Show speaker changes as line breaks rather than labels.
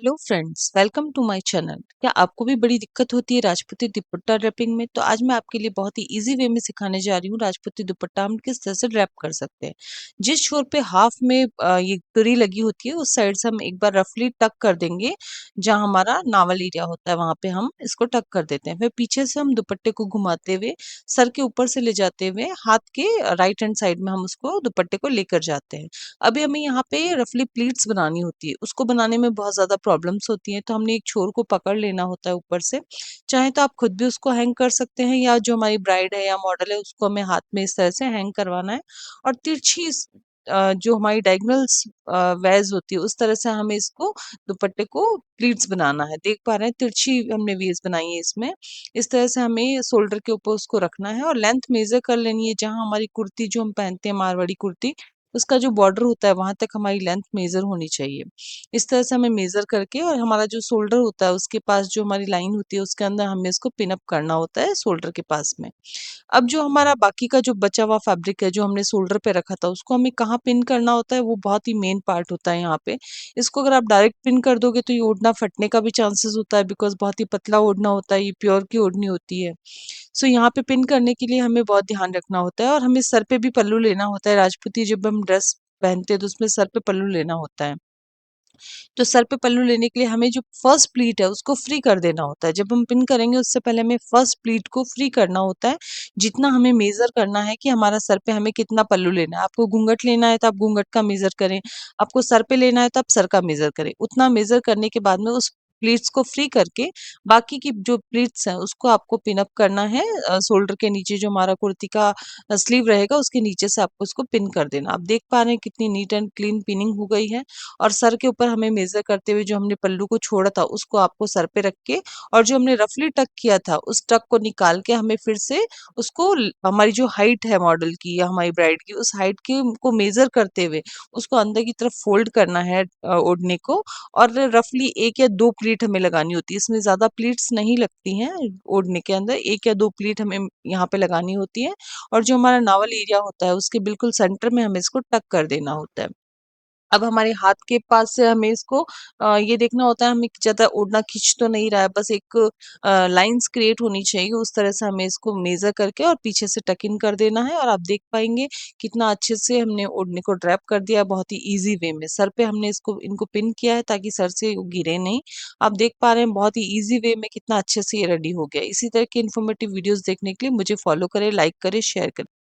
Hello friends, welcome to my channel. क्या आपको भी बड़ी दिक्कत होती है राजपूती दुपट्टा रैपिंग में? तो आज मैं आपके लिए बहुत ही इजी वे में सिखाने जा रही हूँ राजपूती दुपट्टा हम किस तरह से रैप कर सकते हैं। जिस छोर पे हाफ में ये डोरी लगी होती है उस साइड से हम एक बार रफली टक कर देंगे। जहाँ हमारा नावल एरिया होता है वहां पे हम इसको टक कर देते हैं। फिर पीछे से हम दुपट्टे को घुमाते हुए सर के ऊपर से ले जाते हुए हाथ के राइट हैंड साइड में हम उसको दुपट्टे को लेकर जाते हैं। अभी हमें यहाँ पे रफली प्लीट्स बनानी होती है। उसको बनाने में बहुत ज़्यादा प्रॉब्लम्स होती हैं, तो हमने एक छोर को पकड़ लेना होता है ऊपर से। चाहे तो आप खुद भी उसको हैंग कर सकते हैं या जो हमारी ब्राइड है या मॉडल है उसको हमें हाथ में इस तरह से हैंग करवाना है। और तिरछी जो हमारी डायगोनल्स वेज होती है उस तरह से हमें इसको दुपट्टे को प्लीट्स बनाना है। देख पा रहे हैं तिरछी हमने वेज बनाई है इसमें। इस तरह से हमें शोल्डर के ऊपर उसको रखना है और लेंथ मेजर कर लेनी है। जहाँ हमारी कुर्ती जो हम पहनते हैं मारवाड़ी कुर्ती, उसका जो बॉर्डर होता है वहां तक हमारी लेंथ मेजर होनी चाहिए। इस तरह से हमें मेजर करके और हमारा जो शोल्डर होता है उसके पास जो हमारी लाइन होती है उसके अंदर हमें इसको पिन अप करना होता है शोल्डर के पास में। अब जो हमारा बाकी का जो बचा हुआ फैब्रिक है जो हमने शोल्डर पे रखा था उसको हमें कहाँ पिन करना होता है, वो बहुत ही मेन पार्ट होता है यहाँ पे। इसको अगर आप डायरेक्ट पिन कर दोगे तो ये ओढ़ना फटने का भी चांसेस होता है, बिकॉज बहुत ही पतला ओढ़ना होता है, ये प्योर की ओढ़नी होती है। सो यहाँ पे पिन करने के लिए हमें बहुत ध्यान रखना होता है और हमें सर पे भी पल्लू लेना होता है। राजपूती जब हम ड्रेस पहनते हैं तो उसमें सर पे पल्लू लेना होता है। तो सर पे पल्लू लेने के लिए हमें जो फर्स्ट प्लीट है उसको फ्री कर देना होता है। जब हम पिन करेंगे उससे पहले हमें फर्स्ट प्लीट को फ्री करना होता है। जितना हमें मेजर करना है कि हमारा सर पे हमें कितना पल्लू लेना है। आपको घूंघट लेना है तो आप घूंघट का मेजर करें, आपको सर पे लेना है तो आप सर का मेजर करें। उतना मेजर करने के बाद में उस प्लीट्स को फ्री करके बाकी की जो प्लीट्स हैं उसको आपको पिन अप करना है। शोल्डर के नीचे जो हमारा कुर्ती का स्लीव रहेगा उसके नीचे से आपको उसको पिन कर देना। आप देख पा रहे हैं कितनी नीट एंड क्लीन पिनिंग हो गई है। और सर के ऊपर हमें मेजर करते हुए जो हमने पल्लू को छोड़ा था उसको आपको सर पे रख के और जो हमने रफली टक किया था उस टक को निकाल के हमें फिर से उसको हमारी जो हाइट है मॉडल की या हमारी ब्राइड की उस हाइट के को मेजर करते हुए उसको अंदर की तरफ फोल्ड करना है ओढ़ने को। और रफली एक या दो प्लीट हमें लगानी होती है, इसमें ज्यादा प्लीट्स नहीं लगती हैं। ओढ़ने के अंदर एक या दो प्लीट हमें यहाँ पे लगानी होती है। और जो हमारा नावल एरिया होता है उसके बिल्कुल सेंटर में हमें इसको टक कर देना होता है। अब हमारे हाथ के पास से हमें इसको ये देखना होता है हमें ज़्यादा ओढ़ना खींच तो नहीं रहा है, बस एक लाइन्स क्रिएट होनी चाहिए। उस तरह से हमें इसको मेज़र करके और पीछे से टक इन कर देना है और आप देख पाएँगे कितना अच्छे से हमने ओढ़ने को ड्रैप कर दिया बहुत ही ईज़ी वे में। सर पे हमने इसको इनको पिन किया है ताकि सर से वो गिरे नहीं। आप देख पा रहे हैं बहुत ही ईज़ी वे में कितना अच्छे से ये रेडी हो गया। इसी तरह की इन्फॉर्मेटिव वीडियोज़ देखने के लिए मुझे फॉलो करें, लाइक करें, शेयर करें।